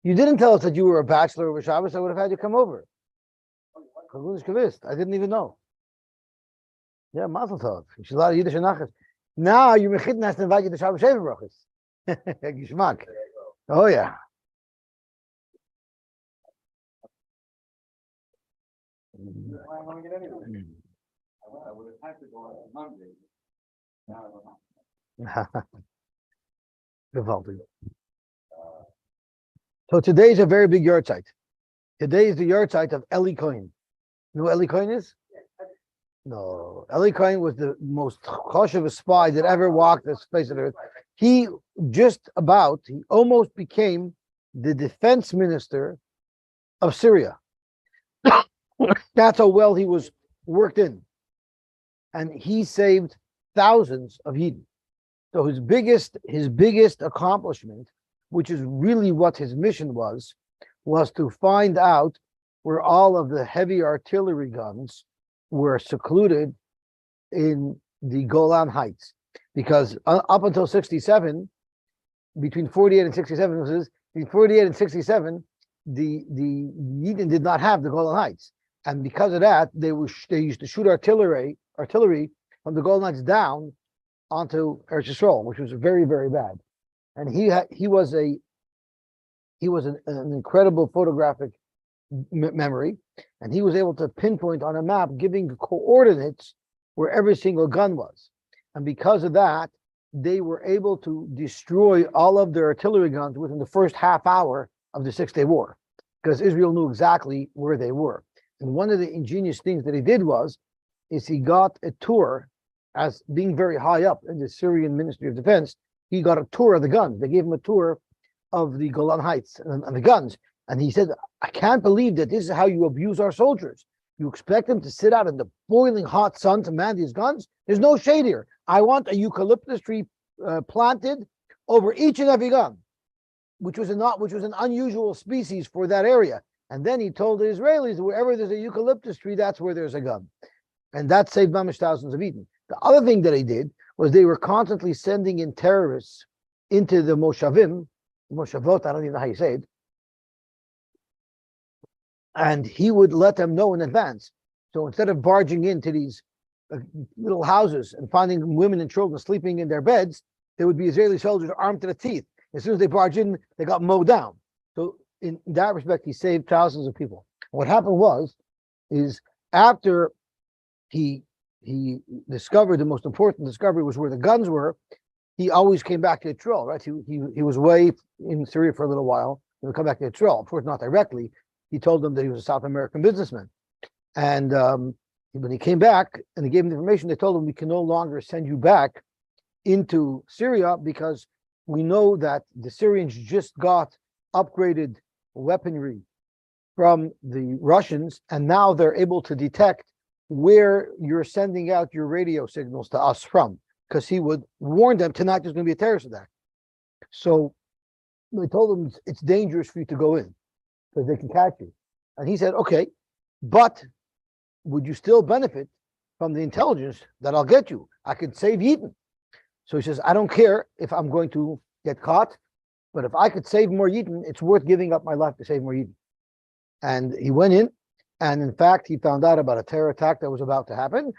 You didn't tell us that you were a bachelor of Shabbos. I would have had you come over. I didn't even know. Yeah, Mazel Tov. She's a lot of Yiddish and Nachas. Now you mechitten has to invite you to Shabbos Sheva brachos. Gishmak. Oh yeah. I would have had to go on Monday. Now I don't know. So today is a very big yard site. Today is the yard site of Eli Kohein. You know who Eli Kohein is? No. Eli Kohein was the most choshev spy that ever walked the face of the earth. He almost became the defense minister of Syria. That's how well he was worked in. And he saved thousands of Yidden. So his biggest accomplishment, which is really what his mission was to find out where all of the heavy artillery guns were secluded in the Golan Heights. Because up until 67, between 48 and 67, the Yidden did not have the Golan Heights. And because of that, they used to shoot artillery from the Golan Heights down onto Eretz Yisrael, which was very, very bad. And he was an incredible photographic memory, and he was able to pinpoint on a map, giving coordinates where every single gun was. And because of that, they were able to destroy all of their artillery guns within the first half hour of the 6-day war, because Israel knew exactly where they were. And one of the ingenious things that he did is he got a tour, as being very high up in the Syrian Ministry of Defense. He got a tour of the guns. They gave him a tour of the Golan Heights and the guns. And he said, I can't believe that this is how you abuse our soldiers. You expect them to sit out in the boiling hot sun to man these guns? There's no shade here. I want a eucalyptus tree planted over each and every gun, which was an unusual species for that area. And then he told the Israelis, wherever there's a eucalyptus tree, that's where there's a gun. And that saved mamish thousands of Eden. The other thing that he did was they were constantly sending in terrorists into the Moshavot, I don't even know how you say it, and he would let them know in advance. So instead of barging into these little houses and finding women and children sleeping in their beds, there would be Israeli soldiers armed to the teeth. As soon as they barged in, they got mowed down. So in that respect, he saved thousands of people. What happened is after he discovered, the most important discovery was where the guns were, he always came back to Israel, right? He was away in Syria for a little while. He would come back to Israel, of course, not directly. He told them that he was a South American businessman. And when he came back and they gave him the information, they told him, we can no longer send you back into Syria because we know that the Syrians just got upgraded weaponry from the Russians, and now they're able to detect where you're sending out your radio signals to us from, because he would warn them tonight there's going to be a terrorist attack. So they told him it's dangerous for you to go in because they can catch you. And he said, okay, but would you still benefit from the intelligence that I'll get you? I could save Eden. So he says, I don't care if I'm going to get caught, but if I could save more Eden, it's worth giving up my life to save more Eden. And he went in, and in fact, he found out about a terror attack that was about to happen.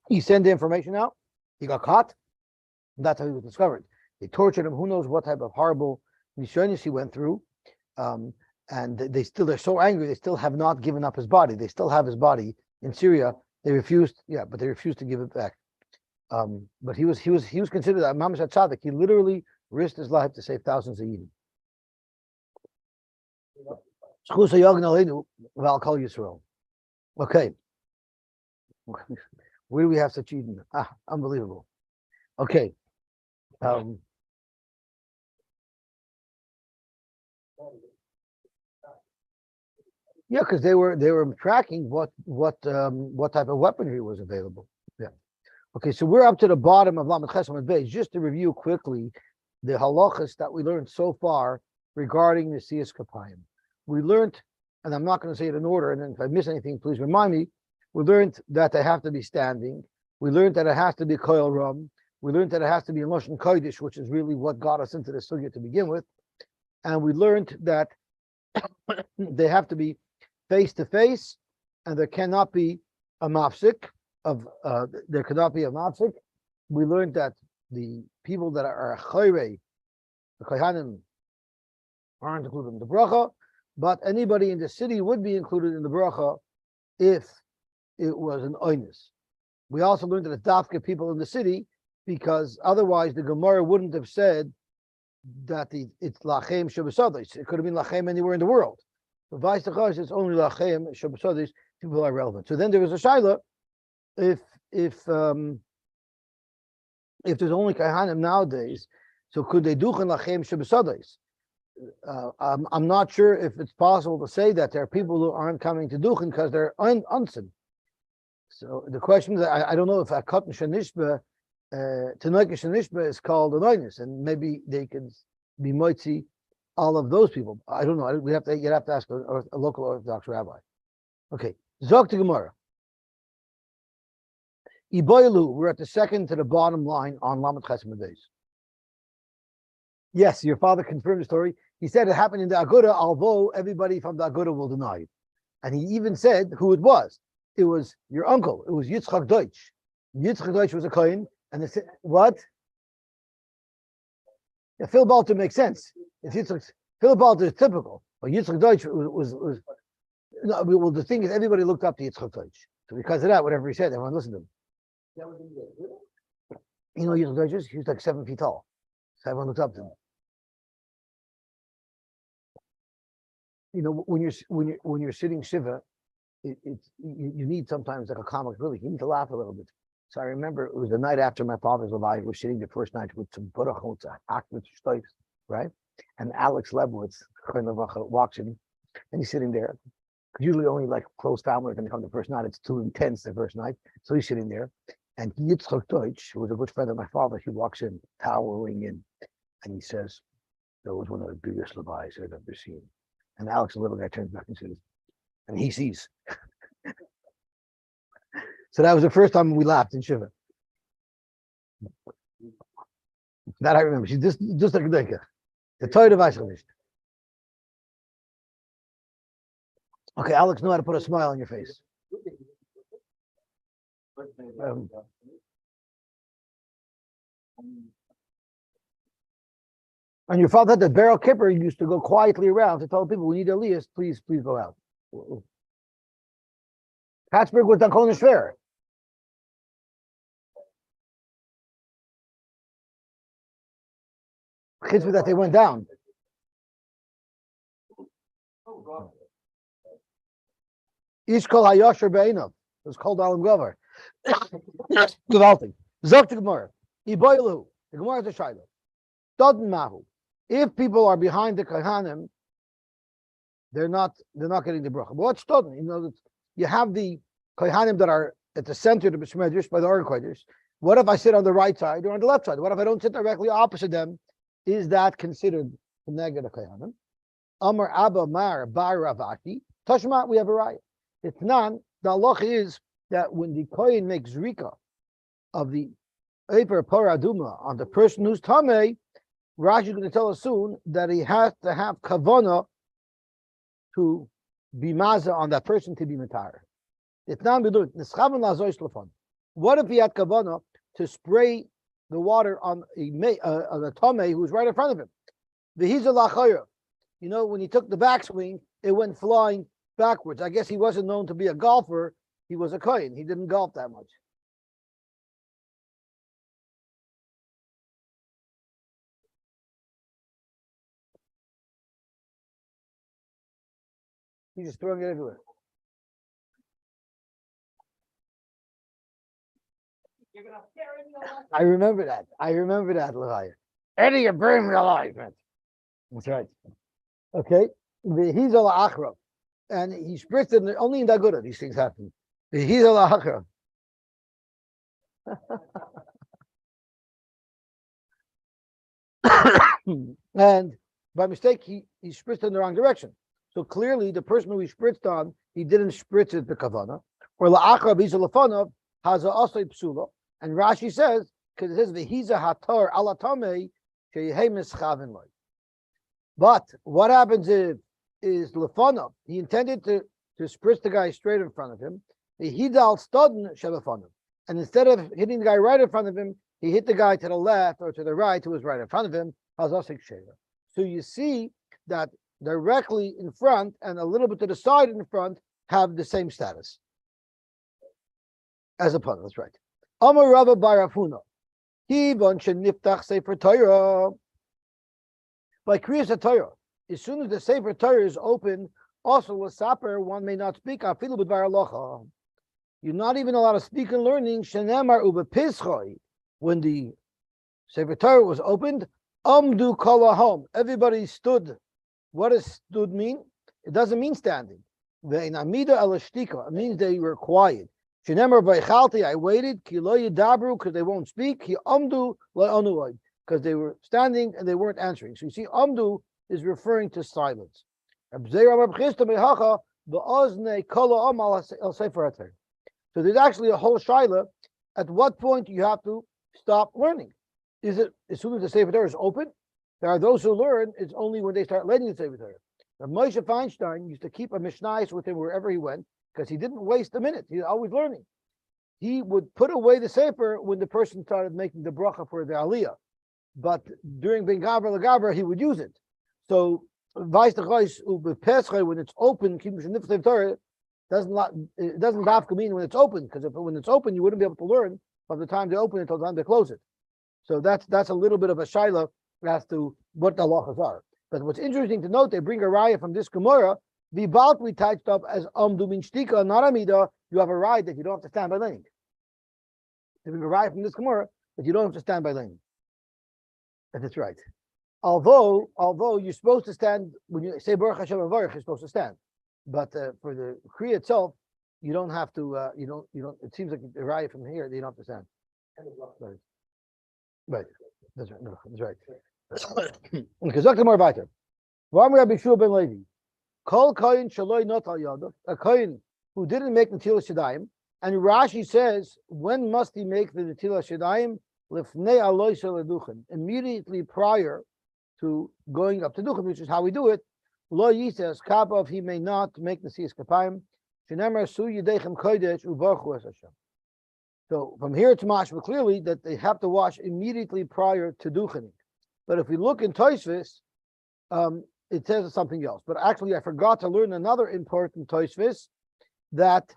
He sent the information out. He got caught. That's how he was discovered. They tortured him. Who knows what type of horrible missionaries he went through. And they're so angry. They still have not given up his body. They still have his body in Syria. They refused to give it back. But he was considered a mamish tzaddik. He literally risked his life to save thousands of Yidden. Okay. Where do we have such Eden? Unbelievable. Okay. Yeah, because they were tracking what type of weaponry was available. Yeah. Okay, so we're up to the bottom of Lamed Ches Amud Beis. Just to review quickly the halachas that we learned so far regarding the Siyas Kapayim. We learned, and I'm not going to say it in order, and then if I miss anything, please remind me. We learned that they have to be standing. We learned that it has to be Koil Ram. We learned that it has to be in Lashon Kodesh, which is really what got us into the sugya to begin with. and we learned that they have to be face to face, and there cannot be a mafsik there cannot be a mafsik. We learned that the people that are chayre, the kohanim, aren't included in the bracha, but anybody in the city would be included in the bracha if it was an oinus. We also learned that it's dafka people in the city, because otherwise the Gemara wouldn't have said that it's lachem shabbosodis. It could have been lachem anywhere in the world. But vice versa, it's only lachem shabbosodis. People are relevant. So then there was a shaila: if there's only kohanim nowadays, so could they duchen lachem shabbosodis? I'm not sure if it's possible to say that there are people who aren't coming to duchen because they're unsin. So the question is, I don't know if akot shenishba, tenoike shenishba is called an oinus, and maybe they can be moitzi all of those people. I don't know. You'd have to ask a local Orthodox rabbi. Okay, zok to Gemara. Iboilu, we're at the second to the bottom line on Lamed Chesed days. Yes, your father confirmed the story. He said it happened in the Aguda, although everybody from the Aguda will deny it. And he even said who it was. It was your uncle. It was Yitzchak Deutsch. Yitzchak Deutsch was a Kohen. And they said, what? Yeah, Phil Balter makes sense. It's Yitzchak. Phil Balter is typical. But Yitzchak Deutsch was no, well, the thing is, everybody looked up to Yitzchak Deutsch. So because of that, whatever he said, everyone listened to him. You know Yitzchak Deutsch is? He was like 7 feet tall. So everyone looked up to him. You know, when you're sitting shiva, you need sometimes like a comic relief. You need to laugh a little bit. So I remember it was the night after my father's alive. We were sitting the first night with some burachot, right? And Alex Lebowitz walks in, and he's sitting there. Usually only like close family are going to come the first night. It's too intense the first night. So he's sitting there. And Yitzchak Deutsch, who was a good friend of my father, he walks in, towering in, and he says, that was one of the biggest levi's I've ever seen. And Alex, the little guy, turns back and says, and he sees. So that was the first time we laughed in Shiva. That I remember. She's just like a Deka. The Torah of Eichelish. Okay, Alex knew how to put a smile on your face. And your father had the barrel kipper. He used to go quietly around to tell people, we need Elias, please go out. Plattsburgh was Dankona Schwer. Kids with that, they went down. Ishkol Hayosher Be'inav. It was called Alam Gover. Gewaltig. Zok to Gemara. Iboilu. The Gemara is a Shiloh. Dodin Mahu. If people are behind the Kohanim, they're not getting the bracha. But what's Dodin? You know, you have the Kohanim that are at the center of the B'Shmedrish by the Orkoiders. What if I sit on the right side or on the left side? What if I don't sit directly opposite them? Is that considered the negative Kohanim? Amar Abba Mar Bar Ravaki. Tashma, we have a raya. It's not. The halacha is that when the Kohen makes Zrika of the Eper Paraduma on the person who's Tameh, Rashi is going to tell us soon that he has to have Kavana to be Maza on that person to be Matar. It's not what if he had Kavana to spray the water on a Tameh who's right in front of him? You know, when he took the backswing, it went flying backwards. I guess he wasn't known to be a golfer. He was a Kohen. He didn't golf that much. He's just throwing it everywhere. I remember that, Levaya. Eddie, you're burning me alive, man. That's right. Okay. He's al achra. And he spritzed it only in Daguda, these things happen. He's al achra. And by mistake, he spritzed in the wrong direction. So clearly, the person who he spritzed on, he didn't spritz it the kavana. Or la'achra b'izalafanov has a asay psula. And Rashi says, because it says v'hiza hatar alatamei sheyehei mischavin loy. But what happens if is lefanav? He intended to spritz the guy straight in front of him. The hidal stodden shebefanav, and instead of hitting the guy right in front of him, he hit the guy to the left or to the right, who was right in front of him. Hazasik sheva. So you see that directly in front and a little bit to the side in front have the same status as a pun. That's right. Amar Rabba Barafuna. He bunchen niftach sefer Torah. By Kriyas Torah, as soon as the sefer Torah is open, also l'saper, one may not speak. Afilu b'dvar halacha. You're not even allowed to speak and learning. Shenemar ubepischoi. When the sefer Torah was opened, amdu kol ha'hom. Everybody stood. What does stood mean? It doesn't mean standing. Ve'in amida al shtika. It means they were quiet. Shenemar v'ichalti. I waited. Ki lo yidabru, because they won't speak. Ki amdu le'onuoid, because they were standing and they weren't answering. So you see, amdu is referring to silence. So there's actually a whole shaila. At what point you have to stop learning? Is it as soon as the Sefer Torah is open? There are those who learn, it's only when they start learning the Sefer Torah. Now, Moshe Feinstein used to keep a mishnayos with him wherever he went, because he didn't waste a minute. He was always learning. He would put away the Sefer when the person started making the bracha for the aliyah. But during Ben Gavra Lagavra, he would use it. So, when it's open, it doesn't dafka mean when it's open, because when it's open, you wouldn't be able to learn from the time they open it until the time they close it. So that's a little bit of a shaila as to what the halachas are. But what's interesting to note, they bring a raya from this Gemara. The balt we touched up as amdu min shtika, not amida. You have a raya that you don't have to stand by learning. They bring a raya from this Gemara that you don't have to stand by learning. That's right. Although you're supposed to stand when you say Baruch Hashem Avarich, you're supposed to stand. But for the Kriya itself, you don't have to. You don't. It seems like the raya from here, you don't have to stand. Right. That's right. No, that's right. Because Dr. More weiter. Rabbi Shua ben Levi. Kol Kohein shaloi not al yadav. A Kohen who didn't make Netilas Yadayim, and Rashi says, when must he make the Netilas Yadayim? Lifnei aloi shel duchen, immediately prior to going up to duchen, which is how we do it. Lo yises kapav, he may not make the siyas kapayim. Shenemar su yidechem kodesh uvarchu es Hashem. So from here to mashma clearly that they have to wash immediately prior to duchening. But if we look in Tosfos, it says something else. But actually, I forgot to learn another important Tosfos that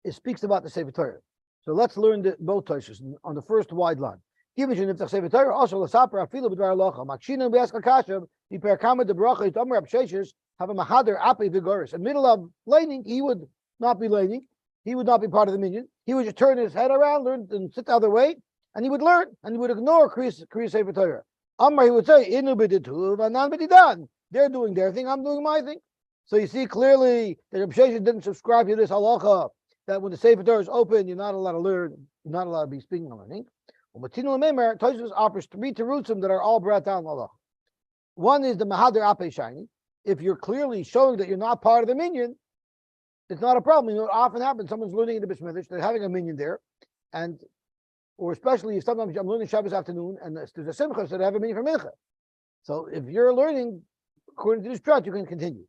it speaks about the Sefer Torah. So let's learn both Tosfos on the first wide line. Given if the Sefer Torah also l'saper afilu b'dvar halacha makshinan b'yaska kashav yiper kama de bracha yitomer absheshes have a mahader api vigoris. In the middle of laning, he would not be laning. He would not be part of the minyan. He would just turn his head around, learn and sit the other way, and he would learn and he would ignore Kriya Sefer Torah. Amar, he would say, Inu b'dituv anan b'didan. They're doing their thing. I'm doing my thing. So you see clearly that Reb Sheshes didn't subscribe to this halacha that when the Sefer Torah is open, you're not allowed to learn. You're not allowed to be speaking and learning. Tosfos offers three terutzim that are all brought down halacha. One is the mahader ape shiny. If you're clearly showing that you're not part of the minyan, it's not a problem. You know, it often happens. Someone's learning in the Bishmedish, they're having a minyan there, or especially if sometimes I'm learning Shabbos afternoon and there's a simcha, so they have a minyan for mincha. So if you're learning according to this chart, you can continue.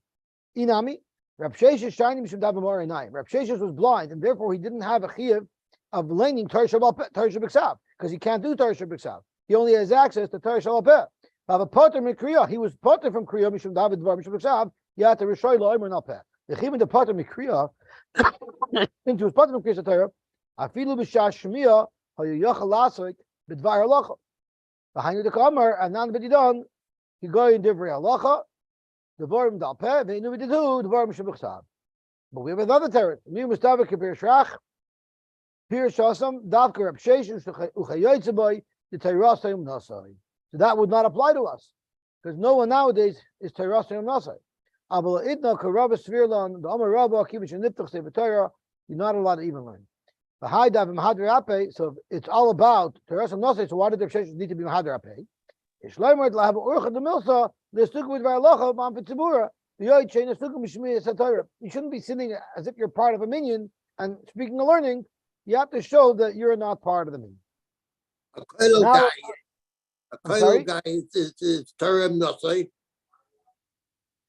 Inami, Reb Sheshes shiny mishum davar morinayim. Reb Sheshes was blind, and therefore he didn't have a chiyuv of learning Torah Shabbat because he can't do Torah Shabbat. He only has access to Torah Shabbat. He was potter from Kriya mishum davar dvar mishum b'ksav. Yat the Rishoy lo omer not peh. The chiyuv the potter mikriya into his potter from Kriya Torah. Afilu b'shas shmiya hayochal lasik b'dvar halacha. Behind the kamar anan b'didan he go in divrei halacha. The vorm dal peh ve'inu b'didu the vorm mishum b'ksav. But we have another terror. Mi mustavik k'pir shrach. Pir shasam davka Reb Sheshes uchayotze boy the Torah sayim nasai. So that would not apply to us because no one nowadays is Torah sayim nasai. Abel idna karava svirlan the Amar Rabba kivish niftach sefer Torah. You're not allowed to even learn. The high dav mahader ape. So it's all about Torah sayim nasai. So why did Reb Sheshes need to be mahader ape? Ishleimer to have urcha the milsa the stuk with vayalacha man v'tzibura the yoy chain the stuk mishmiyah satorah. You shouldn't be sitting as if you're part of a minyan and speaking and learning. You have to show that you're not part of the minyan. A I'm sorry? Koil guy is Terem Nosai.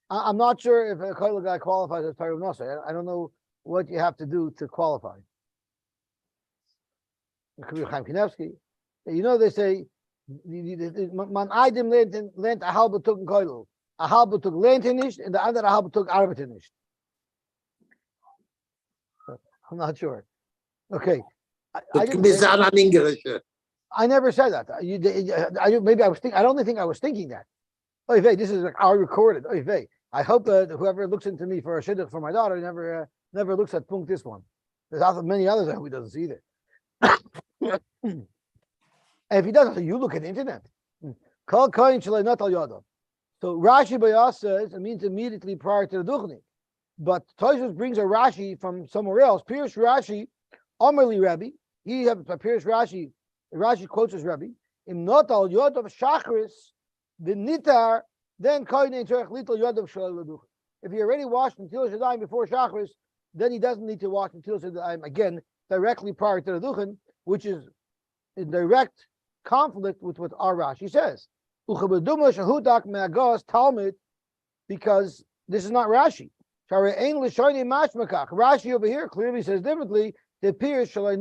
I'm not sure if a koil guy qualifies as Torah Nosai. I don't know what you have to do to qualify. It could be Chaim Kanevsky. You know, they say, man Eidim lehnt a halbe Tug in Koil. A halbe Tug lehnt nicht, and the other a halbe Tug arbeitet nicht. I'm not sure. Okay. I didn't say, I never said that. Maybe I was thinking. I don't think I was thinking that. Oy vey, this is like I recorded. Oy vey. I hope whoever looks into me for a shidduch for my daughter never looks at punkt this one. There's many others who doesn't see that. And if he doesn't, you look at the internet. Kol kohen shalei not al yadav. So Rashi Bayas says it means immediately prior to the duchnik. But Tosfos brings a Rashi from somewhere else. Pirush Rashi, Omerli Rebbe. He has Pirush Rashi. Rashi quotes his Rebbe. Im not al yadav shachris v'nitar. Then if he already washed until Shaddai before Shachris, then he doesn't need to wash until Shaddai again directly prior to the Duchen, which is in direct conflict with what our Rashi says. Because this is not Rashi. Rashi over here clearly says differently. The appears mashma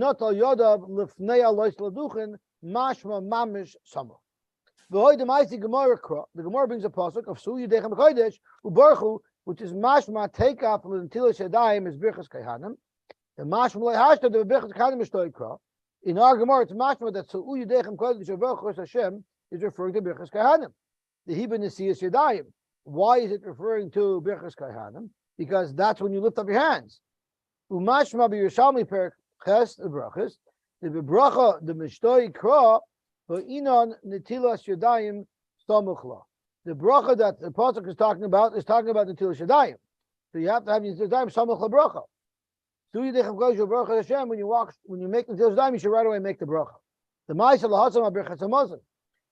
mamish samach. The Gemara brings a pasuk of Su Yidechem Kodesh Ubarchu, which is mashma take up until Shadayim is birchas Kohanim. The mashma le'hashta the birchas Kohanim is toikra. In our Gemara, it's mashma that Su Yidechem Kodesh Ubarchu Hashem is referring to birchas Kohanim. The Hebrew Nesias Shadayim. Why is it referring to birchas Kohanim? Because that's when you lift up your hands. Umashma b'Yerushalmi per ches ubrachas. The bracha the mishtoi kra. But inon netilas yadayim stamuchla. The bracha that the pasuk is talking about netilas yadayim. So you have to have netilas yadayim stamuchla bracha. So you dechem goes your bracha Hashem when you make netilas yadayim, you should right away make the bracha. The ma'aseh lahasam abrechas hamazon.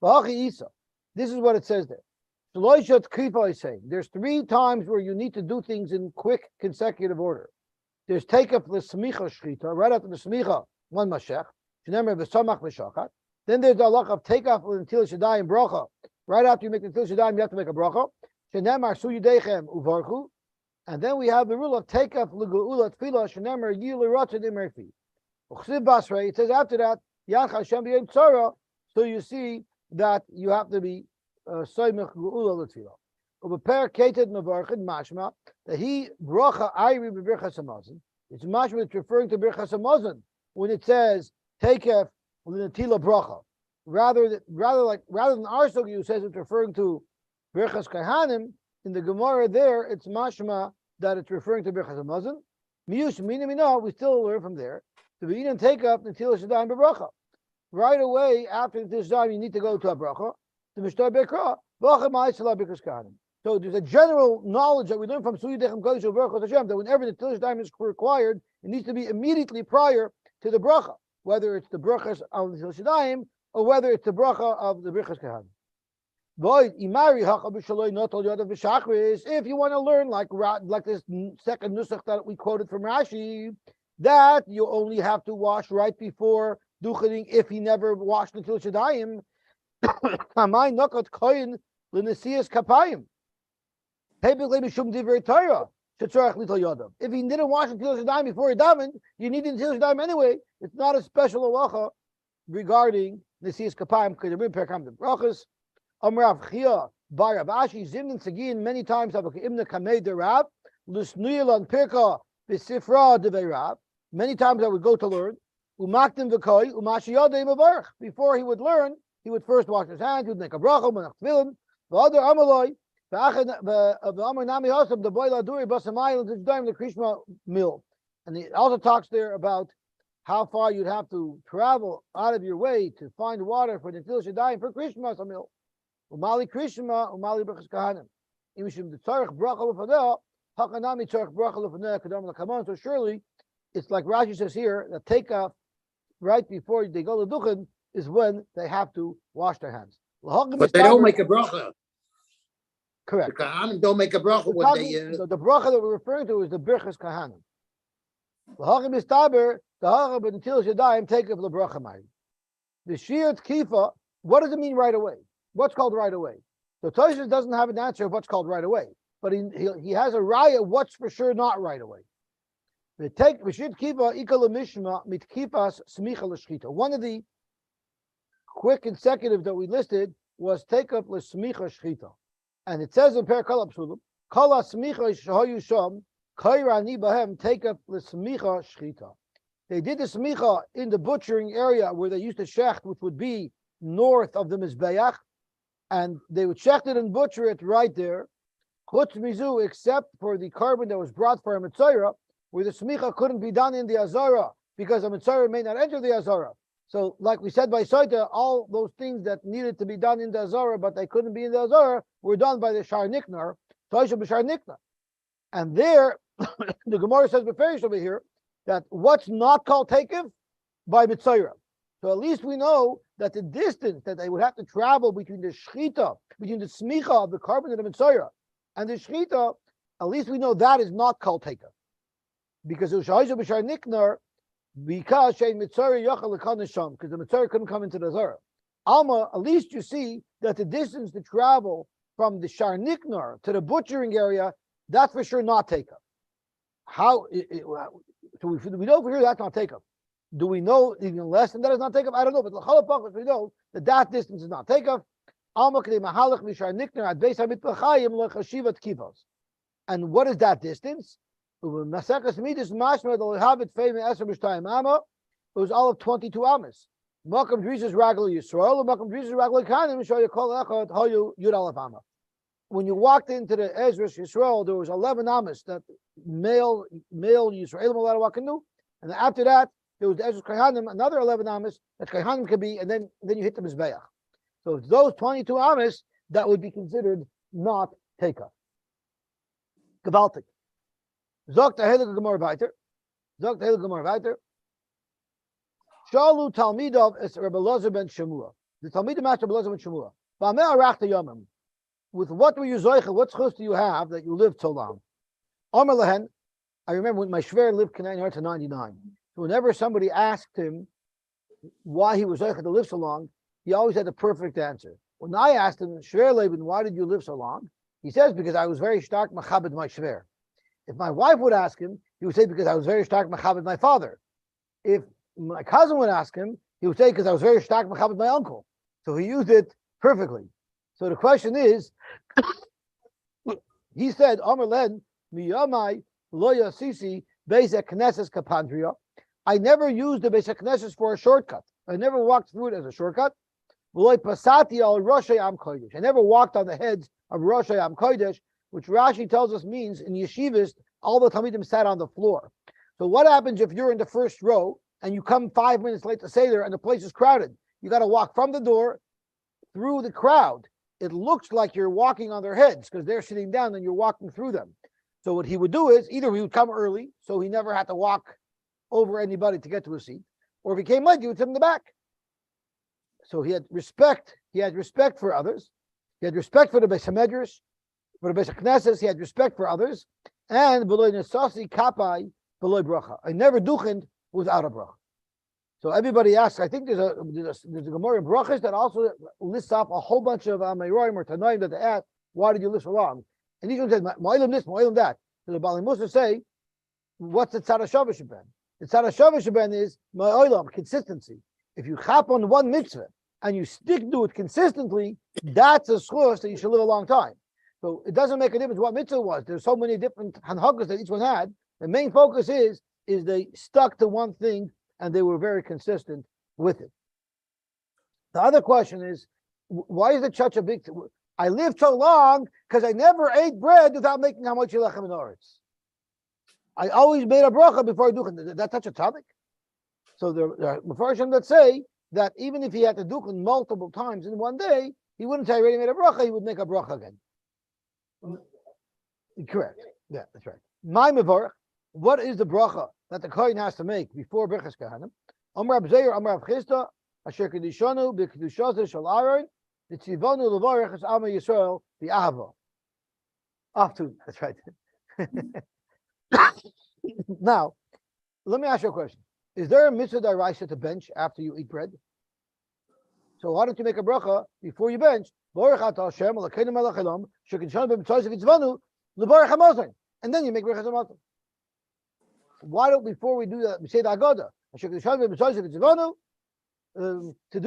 V'hachi isa. This is what it says there. Shloishat kripa is saying there's 3 times where you need to do things in quick consecutive order. There's take up the smicha shchita right after the smicha one mashech. Shnemer v'samach v'shachat. Then there's the halach of take off until Shaddai bracha. Right after you make the until Shaddai, you have to make a bracha. Shenemar su yidechem uvarchu. And then we have the rule of take off l'geula tefillah. Shenemar yilu ratzon imerfi. Uchsiv basrei. It says after that Yach Hashem b'yom tzara. So you see that you have to be soymech geula l'tefillah. Ubeper keted mevarchid mashma that he bracha ayri b'birchas hamazon. It's mashma. It's referring to birchas hamazon when it says take off. Bracha. Rather than our sugya who says it's referring to Birchas Kohanim, in the Gemara there it's mashma that it's referring to Birchas Hamazon. Miyush minamina, we still learn from there. To be and take up Netilas Yadayim b'bracha. Right away after Netilas Yadayim you need to go to a bracha. To Mishtar Bekra, Bracha Ma'aseh Birchas Kohanim. So there's a general knowledge that we learn from Su Yidechem Kodesh U'Berachos Hashem that whenever the Netilas Yadayim is required, it needs to be immediately prior to the bracha. Whether it's the brachas of the Shadayim or whether it's the bracha of the Birchas Kohanim. If you want to learn like this second nusach that we quoted from Rashi, that you only have to wash right before duchening if he never washed until Shadayim. Kamay nokat Kohein l'nesias kapayim. If he didn't wash until Shadayim before he davened, you need until Shadayim anyway. It's not a special halacha regarding Nesias Kapayim because they're perkam the brachas. Amrav Chia Bar Abashi Zimnin Sagin many times have Imna Kamei de Rab Lusnuyel on Pirka Bisifra de Rab. Many times I would go to learn. Umaktim v'koi umashiyadei mavarch. Before he would learn, he would first wash his hands. He would make a bracha, manach tefillin, v'ader amaloi. The boy laduri basamayil the krishma mill, and it also talks there about how far you'd have to travel out of your way to find water for the Netilas Yadayim for krishma mill. Umali krishma umali brachas kahanim. Imishim the tzarich bracha l'faneh hakanami tzarich bracha l'faneh kadam l'kamon. So surely it's like Rashi says here that take off right before they go to duchen is when they have to wash their hands. But they don't make a bracha. Correct. The Kohanim don't make a bracha when they. The bracha that we're referring to is the Birchas Kohanim. L'hachim mistaber the hachim until Shadayim take up the bracha ma'im. The shir tkifa What does it mean right away? What's called right away? So Tosfos doesn't have an answer of what's called right away, but he has a raya of what's for sure not right away. One of the quick consecutive that we listed was take up l'smicha shchita, and it says in Perikal Psulim, kol smicha shahayu sham kairani bahem take up l'smicha shchita. They did the smicha in the butchering area where they used to shecht, which would be north of the mizbeach, and they would shecht it and butcher it right there. Chutz mizu, except for the carbon that was brought for a mitzayra, where the smicha couldn't be done in the azara because a mitzayra may not enter the azara. So, like we said by Sotah, all those things that needed to be done in the azara, but they couldn't be in the azara, were done by the shar niknar, toisha b'shar niknar. And there, the Gemara says beferish over here that what's not called takev by mitzayra. So at least we know that the distance that they would have to travel between the shchita, between the smicha of the carbon of the mitzayra, and the shchita, at least we know that is not called takev. Because it was Shahisha B'Shar Niknar, because Shei Mitzari Yachal L'Kanisham, because the Mitzari couldn't come into the Zara. Alma, at least you see that the distance to travel from the Shar Niknar to the butchering area, that's for sure not takeoff. So we know for sure that's not takeoff. Do we know even less than that is not takeoff? I don't know, but L'Chalapachas we know that distance is not takeoff. Alma K'dei Mahalach B'Shar Niknar Ad Beis HaMitpachayim L'Chashivat Kivos. And what is that distance? It was all of 22 amas. Makam Driz's Ragla Yisrael, Makam Driz's Ragla Kanim, show you call Echad, Hoyu Yud Aleph Amma. When you walked into the Ezra's Yisrael, there was 11 amas that male Yisrael allowed to walk into, and after that there was the Ezra's Kohanim, another 11 amas that Kohanim could be, and then you hit the Mizbeach. So it's those 22 amas that would be considered not takeoff. Gewaltig. Zogt der Heilige Gemara weiter. Shalu Talmidov is Rabbi Elazar ben Shemua. The Talmid master Rabbi Elazar ben Shemua. Ba'ameh arachta yomim. With what were you zoicha? What chus do you have that you lived so long? Omer lehen. I remember when my shver lived Canaan to 99. So whenever somebody asked him why he was zoicha to live so long, he always had the perfect answer. When I asked him, Shver Leben, why did you live so long? He says, because I was very stark machabed my shver. If my wife would ask him, he would say, because I was very stark machabed my father. If my cousin would ask him, he would say, because I was very stark machabed my uncle. So he used it perfectly. So the question is, he said, Amar len miyamai lo yasisi beis knesses kapandria. I never used the beis knesses for a shortcut. I never walked through it as a shortcut. V'loy pasati al Roshei Am Kodesh. I never walked on the heads of Roshei Am Kodesh, which Rashi tells us means in yeshivas, all the Talmidim sat on the floor. So what happens if you're in the first row and you come 5 minutes late to Seder and the place is crowded? You got to walk from the door through the crowd. It looks like you're walking on their heads because they're sitting down and you're walking through them. So what he would do is either he would come early, so he never had to walk over anybody to get to a seat, or if he came late, he would sit in the back. So he had respect. He had respect for others. He had respect for the Beis HaMedrash. For the Beis HaKnesses, he had respect for others, and below nesasi kapai below bracha. I never duchened without a bracha. So everybody asks. I think there's a Gemara in brachas that also lists off a whole bunch of Amayroim or Tanaim that they ask, why did you live so long? And each one says, Ma'ilim this, Ma'ilim that. So the Bali Musa say, what's the Tzad HaShavah Sheben? The Tzad HaShavah Sheben is Ma'ilim, consistency. If you chap on one mitzvah and you stick to it consistently, that's a schus that you should live a long time. So it doesn't make a difference what mitzvah was. There's so many different hanhagas that each one had. The main focus is they stuck to one thing and they were very consistent with it. The other question is, why is it such a big? I lived so long because I never ate bread without making how much lechem and oretz. I always made a bracha before I do it. That's such a topic. So there are Mepharshim that say that even if he had to do it multiple times in one day, he wouldn't say I already made a bracha. He would make a bracha again. Correct. Yeah, that's right. My mevorach. What is the bracha that the Kohein has to make before Birchas Kahanim? Amar Abzeir, Amar Abchista, Asher Kedishonu, B'Kedushazer Shal Aaron, V'Tzivonu L'Varech Es Ama Yisrael, V'Ahava. Off to, that's right. Now, let me ask you a question. Is there a mitzvah d'oraisa to bench after you eat bread? So why don't you make a bracha before you bench? And then you make brachas hamazon. Why don't before we do that we say the Agada? To do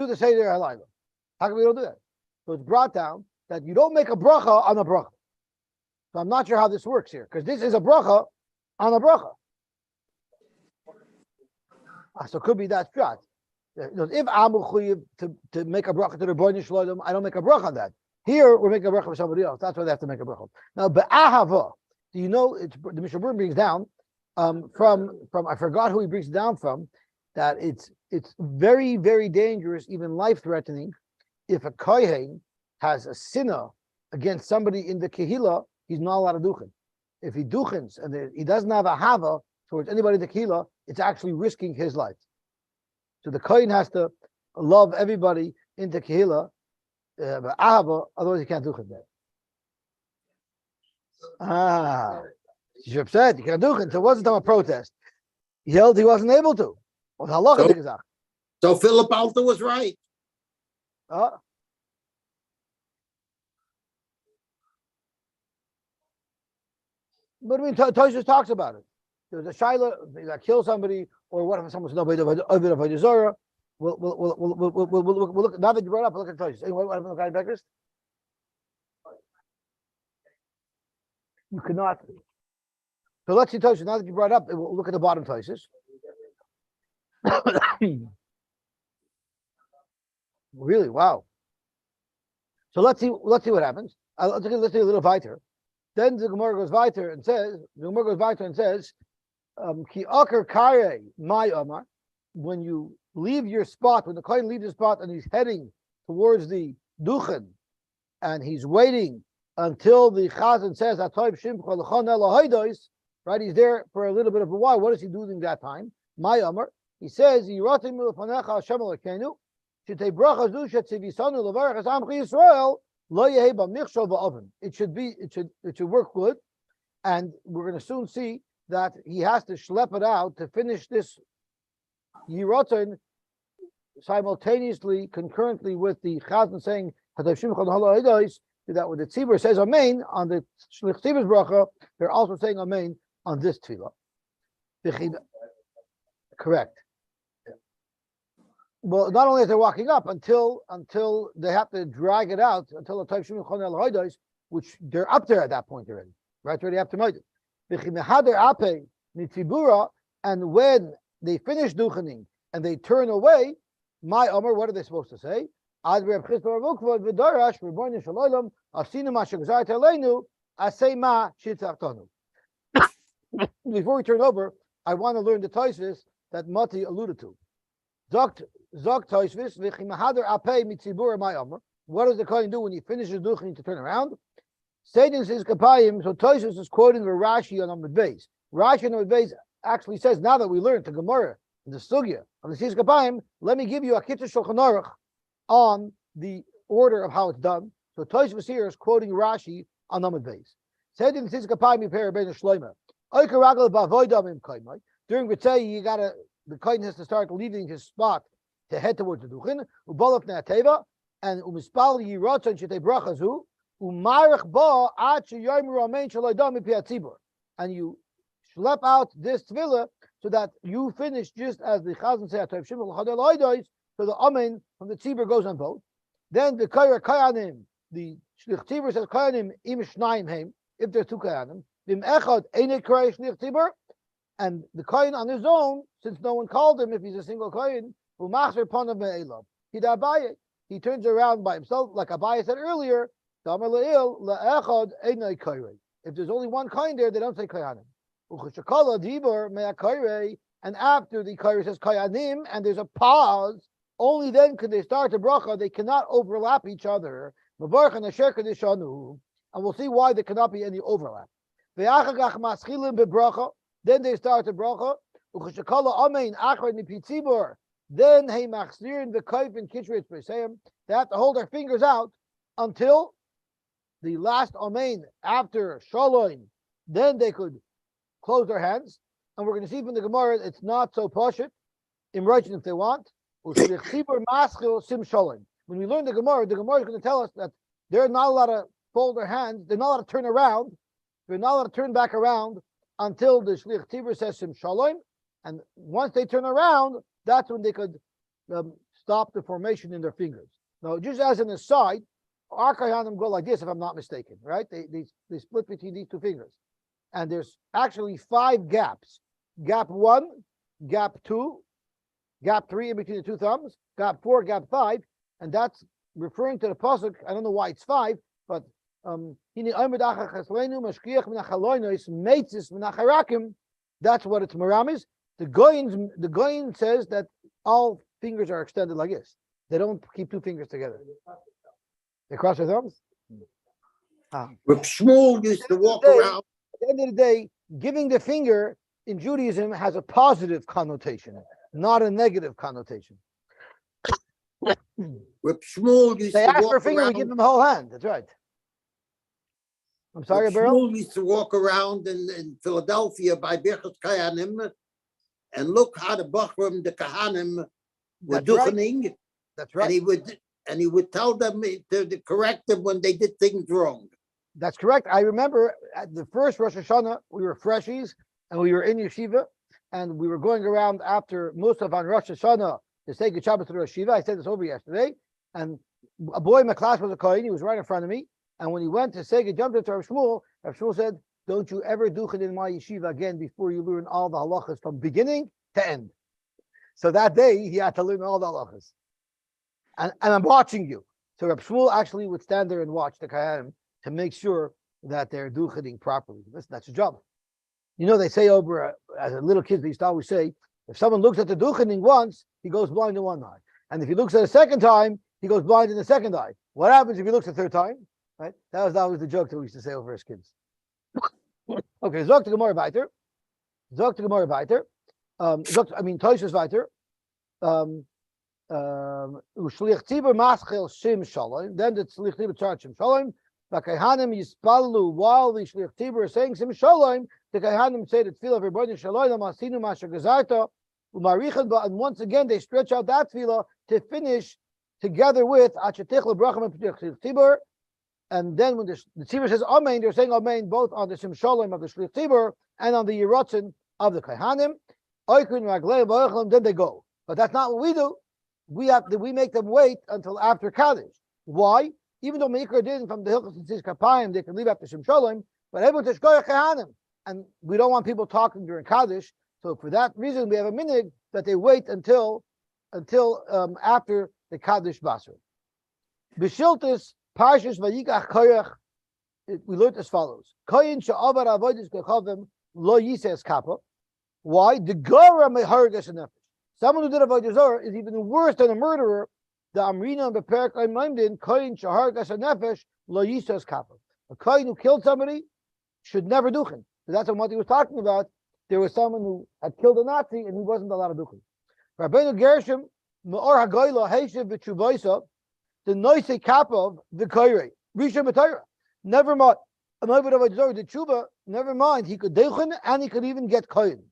the Seder Halayla. How come we don't do that? So it's brought down that you don't make a bracha on a bracha. So I'm not sure how this works here, because this is a bracha on a bracha. So it could be that shot. If I'm to make a bracha to the Rebbeinu Shalom, I don't make a bracha on that. Here we're making a bracha for somebody else. That's why they have to make a bracha. Now, be'ahava, do you know? It's the Mishnah Berurah brings down from I forgot who he brings it down from, that it's very, very dangerous, even life-threatening, if a Kohein has a sinner against somebody in the Kehillah, he's not allowed to duchen. If he duchens and he doesn't have a hava towards anybody in the Kehillah, it's actually risking his life. So the Kohen has to love everybody in the Kehillah, otherwise he can't duchen there. You're upset, you can't duchen. So it wasn't a protest. He held he wasn't able to. So Philip Alter was right. But I mean, Tosfos talks about it. There's a shaila that kills somebody, or what if someone's no bit of a Zora? We'll look. Now that you brought up, look at Tosfos. What happened to the guy Beckers? You cannot. So let's see Tosfos. Now that you brought up, we'll look at the bottom Tosfos. Really? Wow. So let's see what happens. Let's see a little weiter. Then the Gemara goes weiter and says, Ki akar kare my Omar, when you leave your spot, when the Kohen leaves his spot and he's heading towards the duchen, and he's waiting until the Chazan says, right? He's there for a little bit of a while. What does he do during that time? My Omar, he says, it should work good, and we're going to soon see that he has to schlep it out to finish this Yirotin simultaneously, concurrently with the Chazan saying that when the Tzibur says Amen on the Shlich Tzibur's bracha, they're also saying Amen on this tefillah. Correct. Well, not only is they're walking up until they have to drag it out until the Tav Shimon Chon El Hoidos, which they're up there at that point already, right? Already up to Moed. And when they finish duchening and they turn away, my Omer, what are they supposed to say? Before we turn over, I want to learn the Tosfos that Mati alluded to. Zok Tosfos, what does the Kohen do when he finishes duchening to turn around? Satan says kapayim. So Tosfos is quoting the Rashi on Amud Beis. Rashi on Amud Beis actually says, now that we learned the Gemara in the Sugya of the Sis Kapayim, let me give you a Kitzur Shulchan Aruch on the order of how it's done. So Tosfos here is quoting Rashi on Amud Beis. Satan the Sis Kapayim Yiper Ben Shloima. During Ritzay, the Kohen has to start leaving his spot to head towards the Duchin. Ubalaf Ne'ateva and Umispal Yiratzon Shetei Brachazu Umarach Ba Ad Sheyoyim Romein Shaloidam Mipi Hatzibur. And you schlep out this tefillah so that you finish just as the Chazan said, so the Amen from the Tzibur goes on both. Then the Kayanim, the Shlich Tzibur says Kayanim im Shnayim Heim, if there's two Kayanim, Vim Echad Einet Krei Shlich Tzibur, and the Kohen on his own, since no one called him, if he's a single Kohen, he turns around by himself, like Abaye said earlier. If there's only one Kohen there, they don't say Kohanim. And after the Kohen says Kohanim, and there's a pause, only then can they start the bracha. They cannot overlap each other. And we'll see why there cannot be any overlap. Then they start the bracha. Then hey machzirin the kaif and kitchritz b'seim. They have to hold their fingers out until the last amen after shalom. Then they could close their hands. And we're going to see from the Gemara it's not so poshut. In writing if they want. Sim shalom. when we learn the Gemara is going to tell us that they're not allowed to fold their hands. They're not allowed to turn around. They're not allowed to turn back around until the Shlich Tzibur says Sim Shalom. And once they turn around, that's when they could stop the formation in their fingers. Now, just as an aside, our Kohanim go like this, if I'm not mistaken, right? They split between these two fingers. And there's actually 5 gaps. Gap 1, gap 2, gap 3 in between the two thumbs, gap 4, gap 5, and that's referring to the pasuk. I don't know why it's 5, but that's what it's meramis. The Goyin says that all fingers are extended like this. They don't keep 2 fingers together. They cross their thumbs. Reb Shmuel used to walk around. At the end of the day, giving the finger in Judaism has a positive connotation, not a negative connotation. Reb Shmuel used They to ask walk for a finger, around. we give them the whole hand. That's right. I'm sorry, Reb Beryl. Shmuel used to walk around in Philadelphia by Birchas Kohanim and look how the Bachram, the Kohanim, were That's right. duchening, That's right. and he would tell them to correct them when they did things wrong. That's correct. I remember at the first Rosh Hashanah, we were freshies and we were in yeshiva and we were going around after Musaf on Rosh Hashanah to say good Shabbos to the Rosh Hashiva. I said this over yesterday, and a boy in my class was a Kohen. He was right in front of me, and when he went to say good jumped into Rav Shmuel said, "Don't you ever do it in my yeshiva again before you learn all the halachas from beginning to end." So that day he had to learn all the halachas, and I'm watching you. So Rav Shmuel actually would stand there and watch the Kohanim to make sure that they're ducheting properly. That's a job. You know, they say over, as a little kid, they used to always say, if someone looks at the ducheting once, he goes blind in one eye. And if he looks at a second time, he goes blind in the second eye. What happens if he looks a third time? Right? That was always the joke that we used to say over as kids. Okay, Zog to Gemara weiter. Zog to Gemara weiter. Toshus weiter. Ushlich Tzibur maschel shim shalom. Then the Shlich Tzibur charged shim shalom. V'kayhanim yispalu while the Shlich Tzibur is saying shim shalom. The Kohanim say that tefillah v'rbodim shalom asinu masher gezarta u'marichan. But and once again they stretch out that tefillah to finish together with achetich lebracham and tzibur. And then when the tzibur says amen, they're saying amen both on the shim shalom of the Shlich Tzibur and on the yiratzin of the Kohanim. Then they go. But that's not what we do. We make them wait until after Kaddish. Why? Even though Meikar did from the Hilchos and Tzis Kapayim, they can leave after Shem Shalom, but everyone Teshkoyach Kohanim. And we don't want people talking during Kaddish. So for that reason, we have a minhag that they wait until after the Kaddish Basar. B'shiltis Parshas Vayikach Koyach, we learned as follows: Koyin she'avar avodas kechavim lo yises kappa. Why? The Gora mehargas nefesh. Someone who did avodah zarah is even worse than a murderer. The Amrina and the Perak Aimimdin Koyin shehargas nefesh lo yises kappa. A Koyin who killed somebody should never duchen. So that's what he was talking about. There was someone who had killed a Nazi and he wasn't allowed to duchen. Rabbeinu Gershom me'or hagoyla heishiv v'tshuvaisa the noise kapov the koyrei rishon b'torah. Never mind. The tshuva. Never mind. He could duchen and he could even get koyin.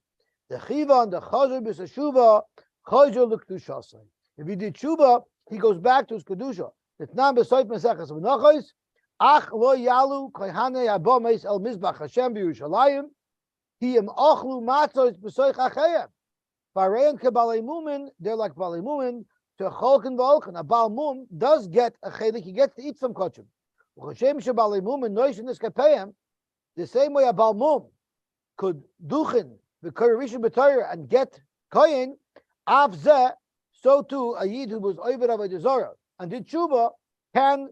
The chiva and the chazer b'seshuva chazer l'kedushasei. If he did tshuva, he goes back to his kedusha. It's not b'soif meseches v'nachos. Ach lo yalu kohanei abomes el mizbach Hashem b'Yerushalayim. He am achlu matzos b'soich achayim. Varein kebalei mumin. They're like balei mumin. To cholken v'olken. A bal mum does get a chelik. He gets to eat some kochim. V'chashem shebalei mumin noishin is kapayim. The same way a bal mum could duchen the Rishon b'Torah and get koyin, avzeh, so too a yid who was over avodah zarah and did tshuva can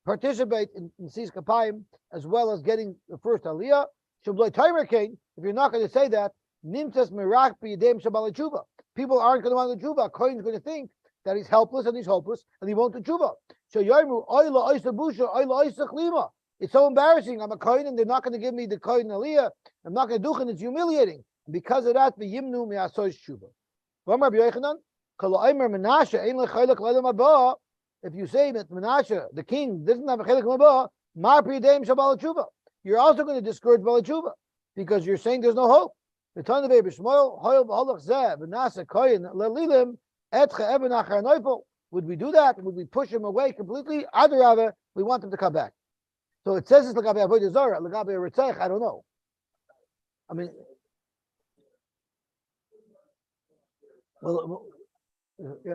participate in Sis Kapayim as well as getting the first aliyah. Shablo Torah King, if you're not going to say that, nimtzas mirach b'yedem shabal tshuva. People aren't going to want the tshuva. Koyin is going to think that he's helpless and he's hopeless and he won't do tshuva. So yomu oyla oysa busha oyla oysa chlima. It's so embarrassing. I'm a koyin and they're not going to give me the koyin aliyah. I'm not going to do it. It's humiliating. Because of that, v'yimnu mi'asois tshuva. Rabbi Yochanan, kol omer Menashe ein lecholek l'olam haba. If you say that Menashe, the king, doesn't have a chelek l'olam haba, mar pri'deim shabal tshuva. You're also going to discourage bal tshuva because you're saying there's no hope. The time of Shmuel, hoyel v'holach zeh v'nasa koyin le'lilim etche eben achar neufel. Would we do that? Would we push him away completely? Adarava, we want him to come back. So it says it's Lagabe Avodah Zarah, Lagabe Ritzach, I don't know. I mean, well, yeah.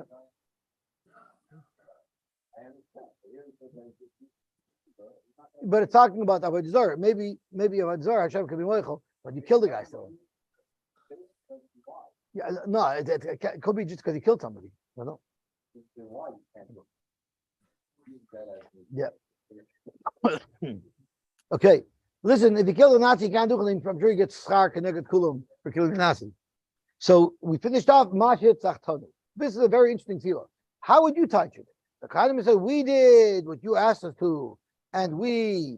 But it's talking about Avodah Zarah. Maybe Avodah Zarah, Hashem could be moichel, but you killed the guy still. Yeah, no, it could be just because he killed somebody. I don't know. Yeah. Okay. Listen, if you kill a Nazi, you can't do anything. I'm sure you get schar keneged kulam for killing a Nazi. So we finished off Mashit Zachtanu. This is a very interesting tefillah. How would you touch it? The Kohenim said, we did what you asked us to, and we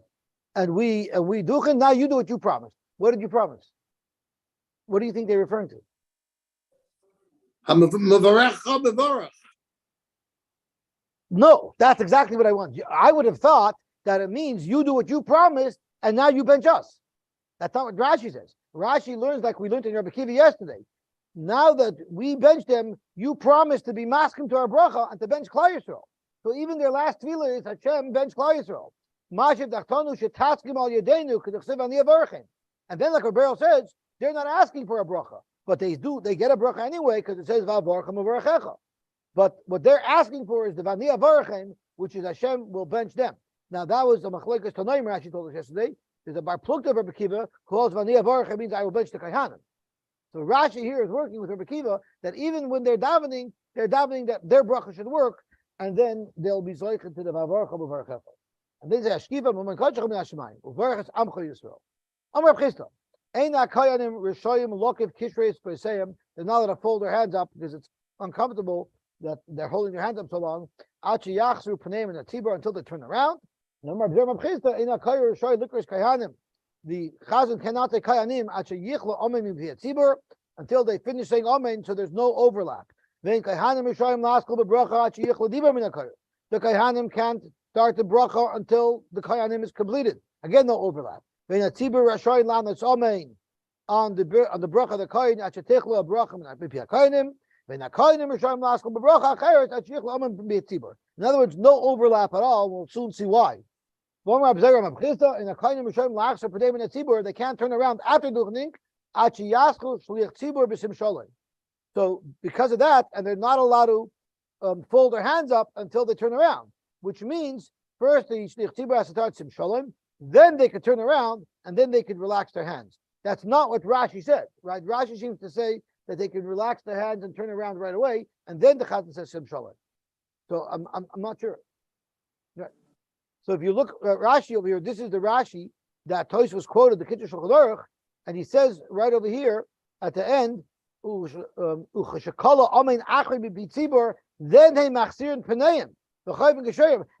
do. Now you do what you promised. What did you promise? What do you think they're referring to? No, that's exactly what I want. I would have thought that it means you do what you promised, and now you bench us. That's not what Rashi says. Rashi learns like we learned in Rabbi Kiva yesterday. Now that we bench them, you promised to be masking to our bracha and to bench Klal Yisrael. So even their last tefillah is Hashem bench Klal Yisrael. And then, like Rebbeinu says, they're not asking for a bracha, but they get a bracha anyway because it says Va'avarchem u'varachecha. But what they're asking for is the Vani Avarchem, which is Hashem will bench them. Now that was the Machlekes Tanoim Rashi told us yesterday. There's a bar plukta of Rabbi Kiva who calls Vani Avarchem means I will bench the Kohanim. So Rashi here is working with Rabbi Kiva that even when they're davening that their bracha should work, and then they'll be zoichet to the Va'avarchem u'varachecha. And they say Ashkiva Muman Kodshechem min Hashemayim u'varches Amcha Yisrael. Amar Chisda. Eina Kohanim Rishoyim Lokiv Kishreis Peseim. They're not allowed to fold their hands up because it's uncomfortable that they're holding their hands up so long. Achi Yachzru Paneim and Atibor until they turn around. The Chazan cannot say Kohanim Achi Yichlo Omen Tzibur until they finish saying Amen, so there's no overlap. Then Kohanim Rishoyim Laskol Bebracha Achi Yichlo Dibar Min HaKoyer. The Kohanim can't start the bracha until the Kohanim is completed. Again, no overlap. Then Atibor Rishoyim Lanas Amen on the bracha of the Kohen Achi Tichlo Bracha Min HaKohanim. In other words, no overlap at all. We'll soon see why. They can't turn around after duchening. So because of that, and they're not allowed to fold their hands up until they turn around, which means first the shliach tzibur has to start sim shalom, then they could turn around, and then they could relax their hands. That's not what Rashi said, right? Rashi seems to say that they can relax their hands and turn around right away, and then the Chazan says Sim Shalom. So I'm not sure. Right. So if you look at Rashi over here, this is the Rashi that Toys was quoted, the Kitzur Shulchan Aruch, and he says right over here at the end, then they machzirin peneim,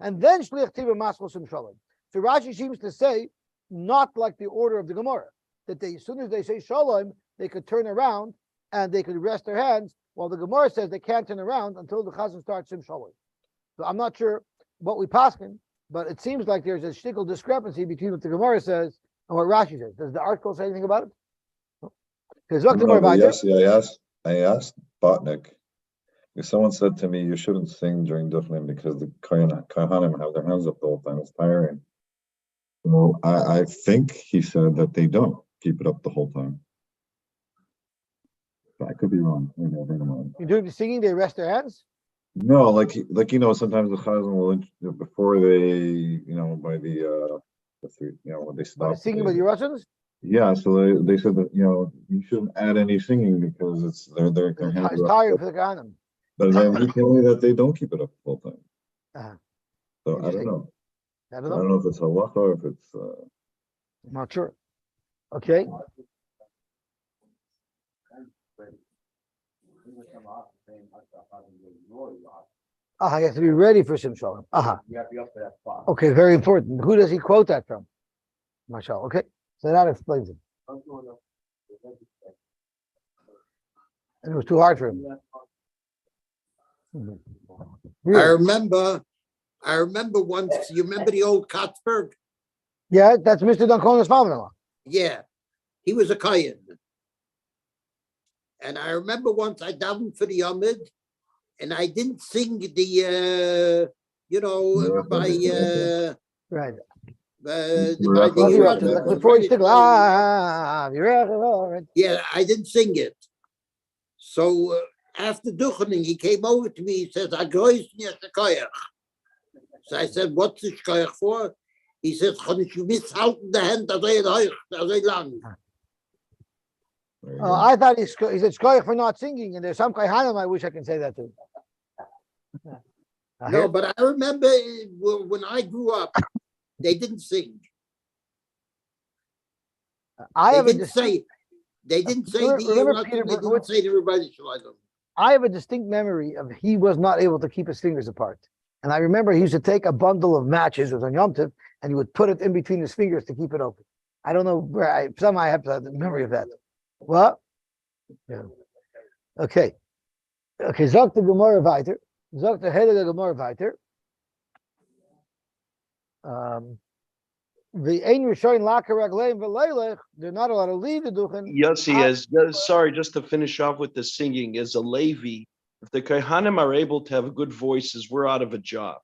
and then shliach tzibur maskol Sim Shalom. So Rashi seems to say not like the order of the Gemara, that they, as soon as they say Shalom, they could turn around and they could rest their hands, while the Gemara says they can't turn around until the Chazan starts Sim Shalom. So I'm not sure what we paskin, but it seems like there's a shtickle discrepancy between what the Gemara says and what Rashi says. Does the article say anything about it? Yes, I asked Botnik. If someone said to me, you shouldn't sing during Duchnim because the Kohanim have their hands up the whole time, it's tiring. So I think he said that they don't keep it up the whole time. I could be wrong. You do the singing, they rest their hands? No, like sometimes the Chazan will before they by the when they stop singing with your Russians. Yeah, so they said that you shouldn't add any singing because it's hands tired for the Kohanim. But then he told me that they don't keep it up the whole time. So I don't know. I don't know if it's halacha or if it's. I'm not sure. Okay. You have to be ready for Sim Shalom. You have to be up to that spot. Okay, very important. Who does he quote that from? Mashal. Okay, so that explains it. And it was too hard for him. Really? I remember once. You remember the old Katzberg? Yeah, that's Mr. Duncona's father-in-law. Yeah, he was a Kohen. And I remember once I davened for the Yomid, and I didn't sing the, Right. by the Lucky era Roger, that like was before you very stick. Right. Yeah, I didn't sing it. So after Duchening, he came over to me. He says, "Agrois shkoyach." So I said, "What's the shkoyach for?" He says, "Kann ich misshalten the hand as long." There you go. I thought he said shkoyach for not singing, and there's some Kohanim I wish I can say that too. No, but I remember when I grew up, they didn't sing. I have They a didn't say. They didn't say the remember Peter They didn't Berkowitz? say the Rebbeinu Shalom. I have a distinct memory of he was not able to keep his fingers apart. And I remember he used to take a bundle of matches, it was on Yom Tov, and he would put it in between his fingers to keep it open. I don't know where somehow I have the memory of that. What? Yeah. Okay. Okay, Zok the Gemara weiter. Zok the Hele the Gemara weiter. The Ein Rishoin Laker Ragleim V'Leilech, they're not allowed to leave the Duchen. Yossi, sorry, just to finish off with the singing, as a Levi, if the Kohanim are able to have good voices, we're out of a job.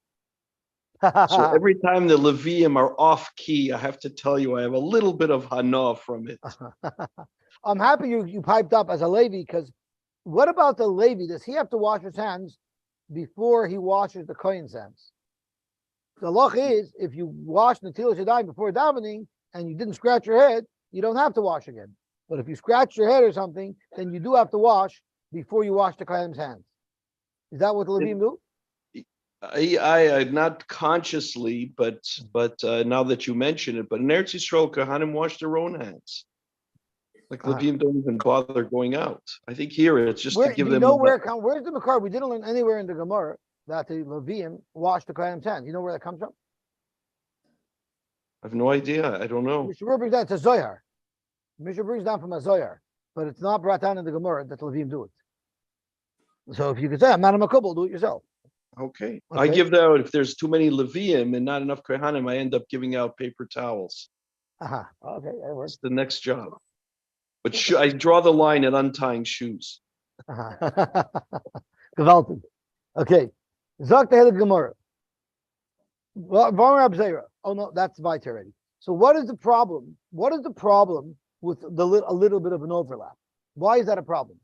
So every time the Leviim are off key, I have to tell you, I have a little bit of hana from it. I'm happy you piped up as a Levi, because what about the Levi? Does he have to wash his hands before he washes the Kohen's hands? The loch is, if you wash the Netilas Yadayim before davening and you didn't scratch your head, you don't have to wash again. But if you scratch your head or something, then you do have to wash before you wash the Kohen's hands. Is that what the Levim do? I not consciously, but now that you mention it, but in Eretz Yisrael, Kohanim wash their own hands. Like Levim don't even bother going out. I think here it's just to give them. Where's the Makar? We didn't learn anywhere in the Gemara that the Levim wash the Kohen's hands. You know where that comes from? I have no idea. I don't know. Mishnah brings that to Zohar. Mishnah brings down from a Zohar, but it's not brought down in the Gemara that the Levim do it. So if you could say, I'm not a Makubal, do it yourself. Okay. I give that out if there's too many Leviim and not enough Kohanim, I end up giving out paper towels. Okay, that works. It's the next job. But I draw the line at untying shoes. Gewaltig. Okay. Zok the Hele Gemara. Oh no, that's Vite already. So what is the problem? What is the problem with a little bit of an overlap? Why is that a problem?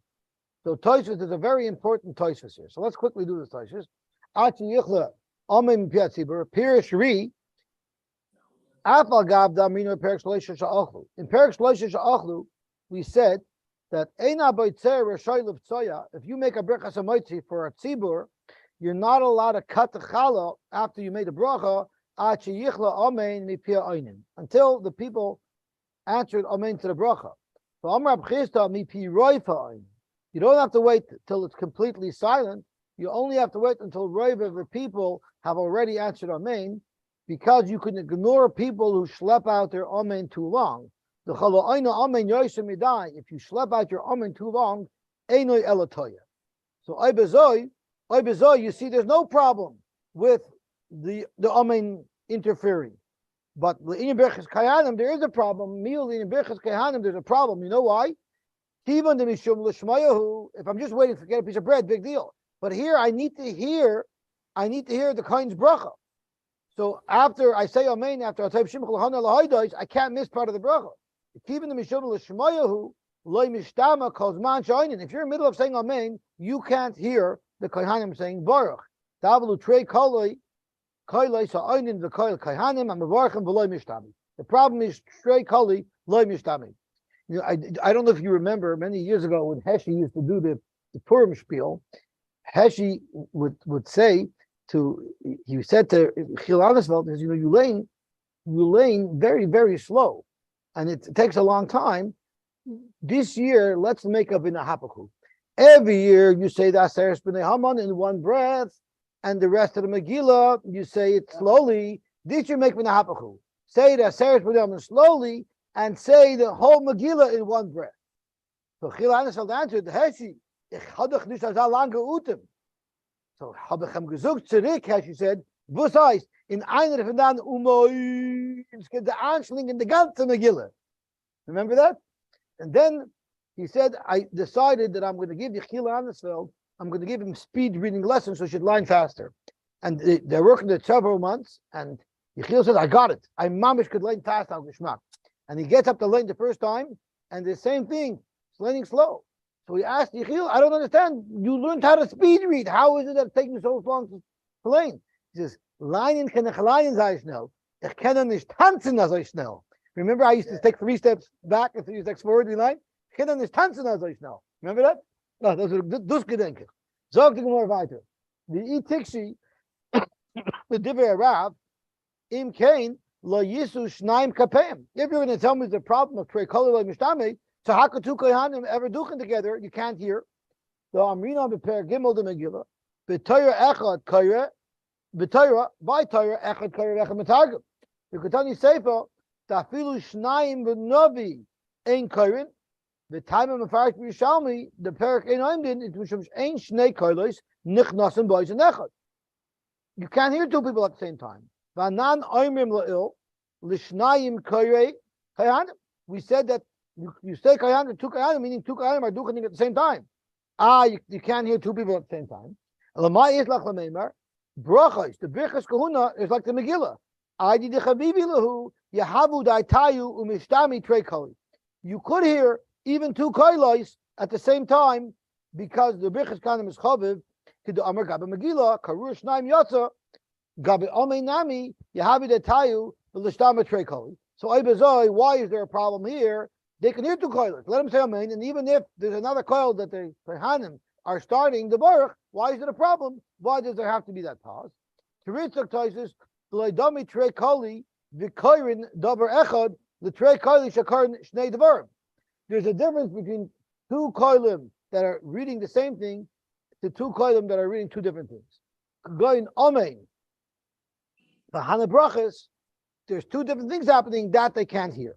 So Tosfos is a very important Tosfos here. So let's quickly do this Tosfos. Achi Yichla Amim Piatzibur Pirish Ri Afal Gav Damino Perik Shloisha Sha'achlu. In Perik Shloisha Sha'achlu, we said that Eina Boitzer Reshaylev Tzoya, if you make a Birchas HaMotzi for a Tzibur, you're not allowed to cut the challah after you made a bracha until the people answered amen to the bracha. You don't have to wait till it's completely silent. You only have to wait until roiv of the people have already answered amen, because you can ignore people who schlep out their amen too long. If you schlep out your amen too long, einoi elatoya. So you see, there's no problem with the amen interfering, but in Berchas Kayanim there is a problem. In Berchas Kayanim there's a problem. You know why? If I'm just waiting to get a piece of bread, big deal. But here I need to hear the Kohen's bracha. So after I say amen, after I type Shimcha L'Hana L'Haidos, I can't miss part of the bracha. Even the Mishum L'Shmayahu Loy Mishtama Kozman Shainin. If you're in the middle of saying amen, you can't hear the Kohanim saying Baruch. Davlu Trei Koloi Koiloi Sa'inin the Koil Kohanim and Mevarchim V'Loy Mishtami. The problem is Trei Koloi Loy Mishtami. You know, I don't know if you remember many years ago when Heshi used to do the Purim spiel. Heshi would say he said to Chil Anisveld, you lane very, very slow, and it takes a long time. This year, let's make a V'Nahapachu. Every year you say the Aseres B'nei Haman in one breath, and the rest of the Megillah you say it slowly. This year make V'Nahapachu. Say the Aseres B'nei Haman slowly, and say the whole Megillah in one breath. So Chil Anisveld answered, Heshi, ich hadach nicht so lange utem. So habe ich ihm gesucht zurück, Heshi said, was heißt, in einer von den es gibt der Anschling in the ganze Megillah. Remember that? And then he said, I decided that I'm going to give Yechila Anisfeld I'm going to give him speed reading lessons so he should learn faster. And they're working it several months, and Yechiel says, I got it. I mamish could learn fast al Gishmak. And he gets up to learn the first time, and the same thing, it's learning slow. So he asked Yechiel, I don't understand. You learned how to speed read. How is it that it's taking so long to learn? He says, Leinen kann ich lernen sehr schnell. Ich kann nicht tanzen so schnell. Remember, I used to take 3 steps back and 3 steps forward in line? Ich kann nicht tanzen so schnell. Remember that? No, those are dus gedenken. Sagt die Gemara weiter. The Itikshi, the Divrei Rav, im Kohein, lo yisu shnaim kapeim. If you're going to tell me the problem of Trei Koli lo mishtame, so how could 2 Kohanim ever duchen together? You can't hear. So Amrina beper gimel de Megillah, b'Torah echad koyre, b'Torah by Torah echad koyre echad metargum. The Ketani Sefer, tafilu shnaim v'novi ein koyrin, the time of Mefarish B'Yishalmi, the Perak ein oimdin, it was ein shnei koylos nichnasim boys and echad. You can't hear 2 people at the same time. V'anan oimrim la'il, l'shnayim koyre kohanim. We said that you say kohanim, 2 kohanim, meaning 2 kohanim are duchening at the same time. You can't hear 2 people at the same time. Lamai is lach lameimar, brachos, the birchas kahuna is like the Megillah. Adi de chavivi lahu, yahavu daitayu umishtami trei koli. You could hear even 2 kolos at the same time because the birchas kahana is chaviv, to the Amar Gabi Megillah, Karush Naim Yotza, Gabi Omei Nami, Yahavi Detayu, L'Shtama Trei Koli. So Ibazoi, why is there a problem here? They can hear 2 koilos. Let them say Amen, and even if there's another koil that the Kohanim are starting the Baruch, why is it a problem? Why does there have to be that pause? Teritzak Toises, L'Idami Trei Koli, V'Koirin Davar Echad, L'Trei Koli Shakarin Shnei Davarim. There's a difference between 2 koilim that are reading the same thing, the 2 kolim that are reading 2 different things. Going Amen, the Hana Brachas, there's 2 different things happening that they can't hear.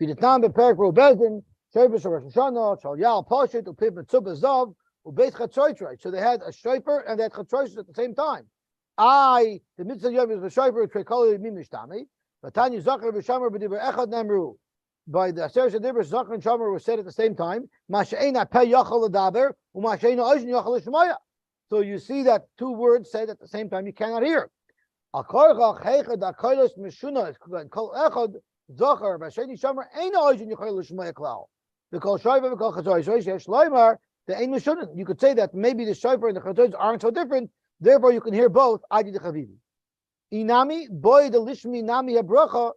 B'Nitnan b'Perek Robezin, Shofar Rosh Hashanah, Shal Yal Poshet, Upiv Mitzubah Zav, Ubeit Chatzroitrei. So they had a shofar and they had chatzroitrei at the same time. The mitzvah yom is the shofar Trekoli Mimishtami, Vatani Zachar v'Shamar b'Dibur Echad Nemru. By the Aseret Shadibur, Zachar and Shamar was said at the same time. Masha'ena Peh Yachal L'Daber, Umasha'ena Oizn Yachal L'Shmaya. So you see that 2 words said at the same time you cannot hear. Akorchach Heichad Akoilos Meshuna Kol Echad Zachar v'Sheni Shamar Eina Oizn Yachal L'Shmaya Klal. Because Shofar v'Kol Chatzroitrei Shesh Loimar the Ein Meshuna. You could say that maybe the Shofar and the chatzroitrei aren't so different. Therefore, you can hear both. Adi de Chavivi. Inami boy the Lishmi Nami Habracha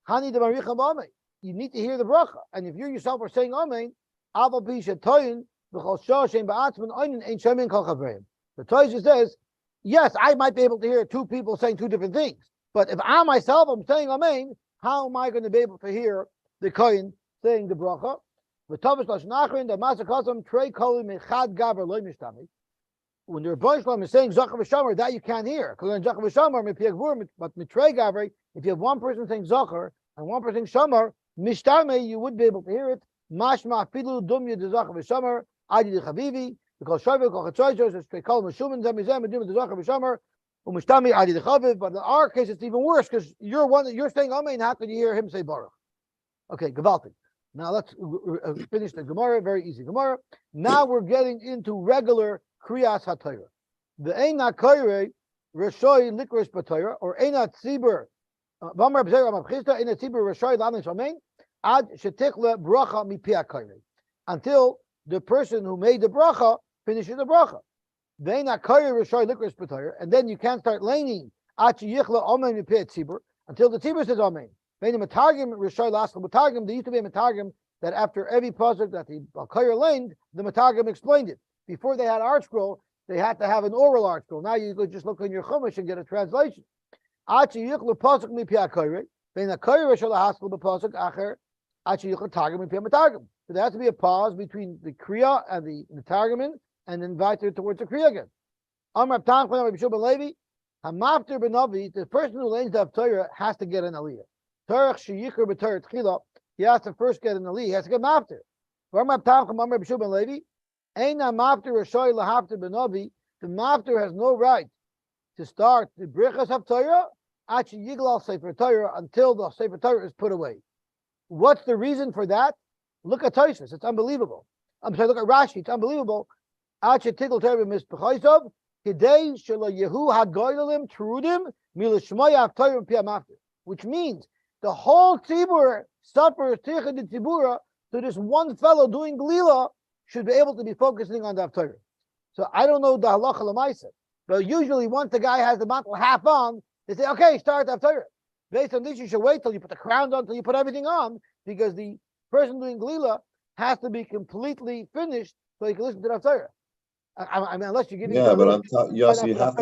Hani de Maricha B'Amei. You need to hear the bracha, and if you yourself are saying Amen, Aval Pisha Toyin v'Chol Shoshem Ba'atzman Oinin Ein Shemin Kol Chavreim. The Torah says, yes, I might be able to hear 2 people saying 2 different things, but if I myself am saying Amen, how am I going to be able to hear the Kohen saying the bracha? V'Tavish Lashon Achrin the Masakosam Trei Koli Mechad Gaber Lo Mishtami. When the Rebbe Shalom is saying Zachar v'Shamar, that you can't hear. Because in Zachar v'Shamar, but Mitrei Gaber, if you have 1 person saying Zachar and 1 person saying Shamar, Mishtame, you would be able to hear it. Mashma filu dumya dezachar v'shamar adi dechavivi because shayva kol chatzroitrei is trekol meshumin zamizem edim dezachar v'shamar umishtame adi dechaviv. But in our case, it's even worse because you're saying Amen. How can you hear him say Baruch? Okay, Gavalti. Now let's finish the Gemara. Very easy Gemara. Now we're getting into regular Kriyas HaTorah. The Eina Koyre Reshoi Likrish B'Torah or Eina Tzibur. Until the person who made the bracha finishes the bracha. And then you can't start laning until the tzibur says Amen. There used to be a Matargim that after every pasuk that the Koyer laned, the Matargim explained it. Before they had art scroll, they had to have an oral art scroll. Now you could just look in your Chumash and get a translation. So there has to be a pause between the Kriya and the Targumin, and then invited towards the Kriya again. The person who lays the Torah has to get an aliyah. He has to first get an aliyah. He has to get mafter. The mafter has no right to start the brichas of Torah until the Sefer Torah is put away. What's the reason for that? Look at Tosfos. It's unbelievable. I'm sorry, look at Rashi. It's unbelievable. Ache tickle Torah mispechaisov. Kidei shelo yehu hagoylim trudim milishmoya Torah piyamafter. Which means the whole tzibur suffers tircha de tzibura. So this one fellow doing glila should be able to be focusing on the Torah. So I don't know the halacha l'maisa, but usually once the guy has the mantle half on, they say, okay, start the Torah. Based on this, you should wait till you put the crown on, till you put everything on, because the person doing glila has to be completely finished so he can listen to the Torah. I mean, unless you're giving Yeah, but Yossi, half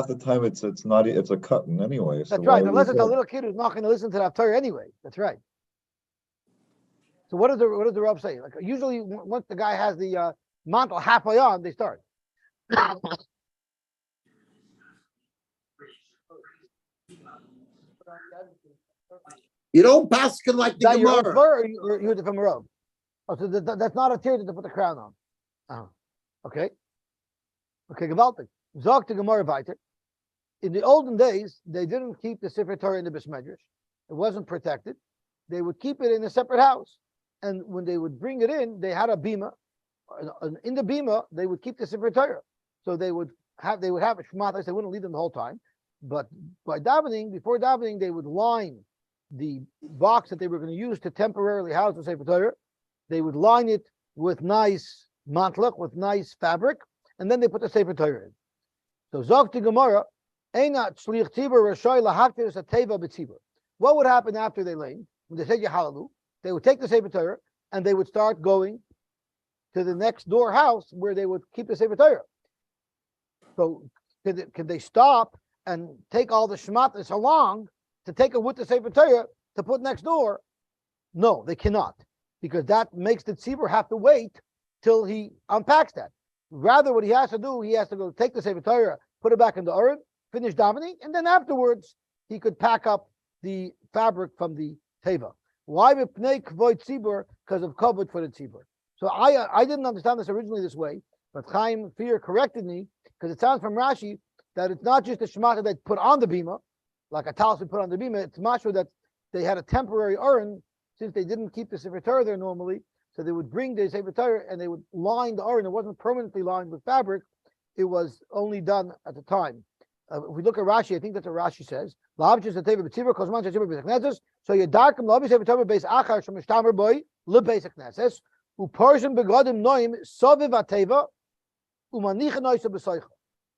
the time it's not, it's a cutting anyway. So that's right. Unless it's a little kid who's not going to listen to the Torah anyway. That's right. So what does the Rav say? Like usually, once the guy has the mantle halfway on, they start. You don't paskin like the Is that your own Gemara. fur or you heard it from a Rav? Oh, so that's not a tear to put the crown on. Okay. Okay, gewaltig. Zog to Gemara weiter. In the olden days, they didn't keep the Sefer Torah in the Besmedrash. It wasn't protected. They would keep it in a separate house. And when they would bring it in, they had a bima. In the bima, they would keep the Sefer Torah. So they would have a shmatas. They wouldn't leave them the whole time. But before davening, they would line the box that they were going to use to temporarily house the Sefer Torah. They would line it with nice mantlach, with nice fabric, and then they put the Sefer Torah in. So Zog to Gemara, Einat Shlich Tzibur Rashay Lahaktir Sateva B'Tzibur. What would happen after they laid? When they said Yahalalu, they would take the Sefer Torah and they would start going to the next door house where they would keep the Sefer Torah. So could they stop and take all the shmatas along to take it with the Sefer Torah to put next door? No, they cannot, because that makes the tzibur have to wait till he unpacks that. Rather, what he has to do, he has to go take the Sefer Torah, put it back in the urn, finish davening, and then afterwards he could pack up the fabric from the teva. Why b'pnei kvoid tzibur? Because of kavod for the tzibur. So I didn't understand this originally this way, but Chaim Fear corrected me, because it sounds from Rashi that it's not just the shmata that put on the bima, like a talis we put on the bima. It's mashu that they had a temporary urn since they didn't keep the Sefer Torah there normally. So they would bring the Sefer Torah and they would line the urn. It wasn't permanently lined with fabric. It was only done at the time. If we look at Rashi, I think that's what Rashi says. So you darken the Sefer Torah base achar shemishtamer boy lebeis knesses u'parshim begadim noim soviv ateva u'manichan noisa b'soicha.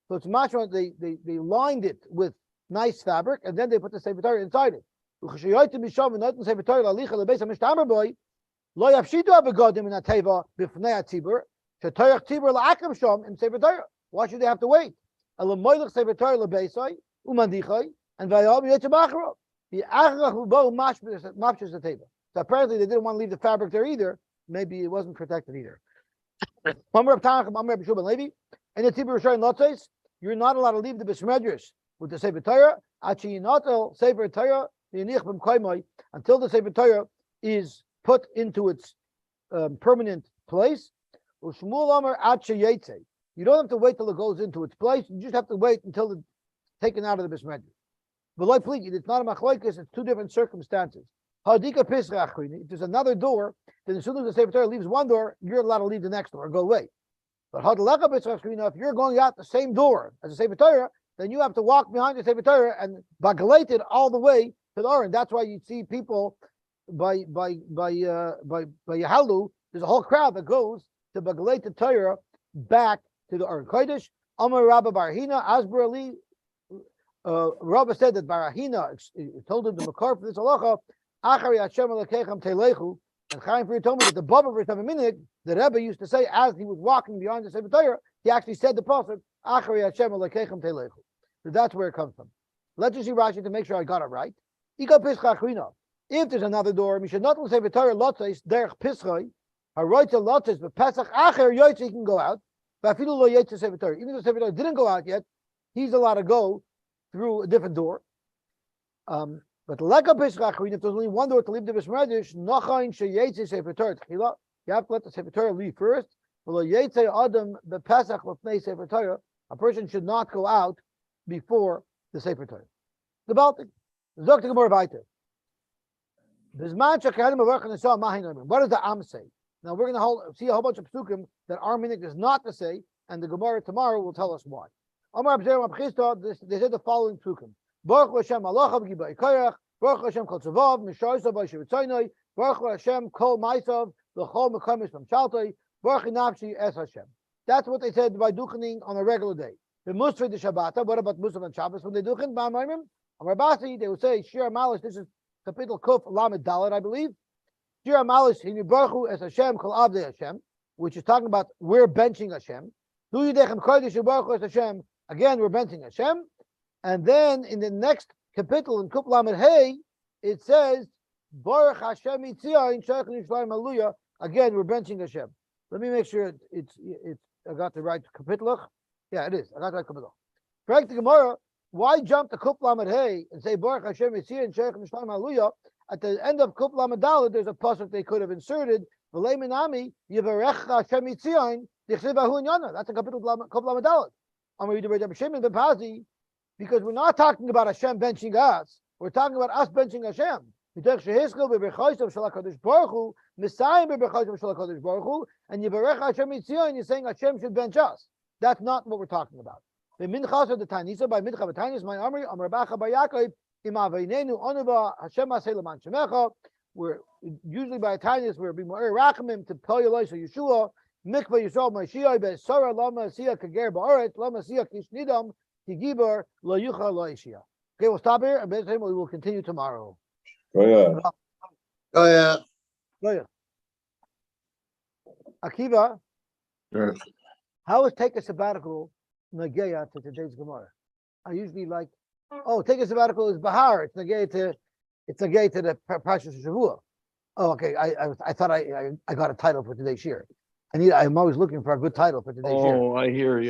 So it's much more they lined it with nice fabric and then they put the Sefer Torah inside it. Lo yafshitu abegadim in ateva b'fnei atzibur shetoyach tzibur la'akim sham in Sefer Torah. Why should they have to wait? Elamoylech Sefer Torah lebeisai umandichai and vayam yetzabachro. The achrach ubo mashpes ateva. So apparently they didn't want to leave the fabric there either. Maybe it wasn't protected either. Mamre of Tanach, Mamre of Shub and Levi, and the Tzibur Rishon Lotzos, you're not allowed to leave the Besmedrash with the Sefer Torah. Achi yinatel Sefer Torah yinich b'mkoymai, until the Sefer Torah is put into its permanent place. Ushmul Amar Achi Yetze. You don't have to wait till it goes into its place. You just have to wait until it's taken out of the Besmedrash. V'loy pligi, it's not a machlokes. It's two different circumstances. Hadika Pisra Achrini. If there's another door, then as soon as the Sefer Torah leaves one door, you're allowed to leave the next door or go away. But Hadaleka Pisra Achrini, if you're going out the same door as the Sefer Torah, then you have to walk behind the Sefer Torah and bagalate it all the way to the Aron. That's why you see people by Yahalu. There's a whole crowd that goes to bagalate the Torah back to the Aron Kodesh. Amar Rabba Barahina Asber Ali. Rabba said that Barahina told him the makar for this halacha. Achari Hashem Elokechem Telechu, and Chaim Frier told me that the Baba Rish Minig, the Rebbe used to say as he was walking behind the Sefer Torah, he actually said the pasuk Achari Hashem Elokechem Telechu. So that's where it comes from. Let's just see Rashi to make sure I got it right. Ika Pischa Achrina. If there's another door, we should not say Sefer Lotzes derech Pischai. Haroitze Lotzes but Pesach Acher Yoitze he can go out. But Afilu Lo Yetze Sefer Torah. Even though Sefer Torah didn't go out yet, he's allowed to go through a different door. But like a Pesach, if there's only one door to leave the Besmedrash, Nachain Sheyetze Sefer Torah Tchila, you have to let the Sefer Torah leave first. V'lo Yetze Adam BePesach L'fnei Sefer Torah. A person should not go out before the Sefer Torah. The Baltic. Zok to Gemara weiter. What does the Am say? Now we're going to see a whole bunch of psukim that our minhag is not to say, and the Gemara tomorrow will tell us why. Amar Abzer Abchista, they said the following psukim: Baruch Hashem Malacha b'Gibay Koyach, Baruch Hashem Kol Tzavav, Misharisa b'Shivitzaynoi, Baruch Hashem Kol Maisav, L'Chol Mekamis from Shaltoi, Baruch Nafshi Es Hashem. That's what they said by duchening on a regular day. The Musaf the Shabbat. What about Musaf and Shabbos when they duchen? Ba'amayim. Amar Basi, they would say Shir Malish. This is Kapitel Kuf Lamed Dalet, I believe. Shir Malish Hinu Baruch Es Hashem Kol Avdei Hashem, which is talking about we're benching Hashem. Du Yidechem Kodesh Baruch Es Hashem. Again, we're benching Hashem. And then in the next Kapitel in Kuf Lamed Hey, it says Baruch Hashem Yitzion Sheikhon Yishlayim Hallelujah. Again, we're benching Hashem. Let me make sure it's I got the right Kapitel. Yeah, it is. I got the right Kapitel. Correct the Gemara. Why jump to Kuf Lamed Hey and say Baruch Hashem Yitzion Sheikhon Yishlayim Hallelujah? At the end of Kuf Lamed Dalet, there's a pasuk they could have inserted. V'lei minami Yivarech Hashem Yitzion Dichsivahu Inyana. That's a Kapitel Kuf Lamed Dalet. I'm going to read the Shimon ben Pazi, because we're not talking about Hashem benching us. We're talking about us benching Hashem. And Yivarech Hashem Yitzion, you're saying Hashem should bench us. That's not what we're talking about. The Minchas of the Tanisa, by Mincha B'Tanis, my Amri, Amar Bacha Bayakov, Im Aveinenu Onuva, Hashem Aseh L'man Shemecha. We're usually by Tanis, we're being more Rachamim to Pel Yeloi Yeshua, Mikvah Yisrael Mashiach, Be'Sora Lama Siya Kager Ba'aret, Lama Siya Kishnidam, Tigibar Lo Yucha Lo Yishia. Okay, we'll stop here, and we will continue tomorrow. Oh yeah. Oh yeah. Go ahead. Akiva, Sure. how is take a sabbatical Nageya to today's Gemara? I usually like, take a sabbatical is Bahar. It's Nageya to the Parshas Shavua. Oh, okay. I thought I got a title for today's year. I'm always looking for a good title for today's year. Oh, I hear you.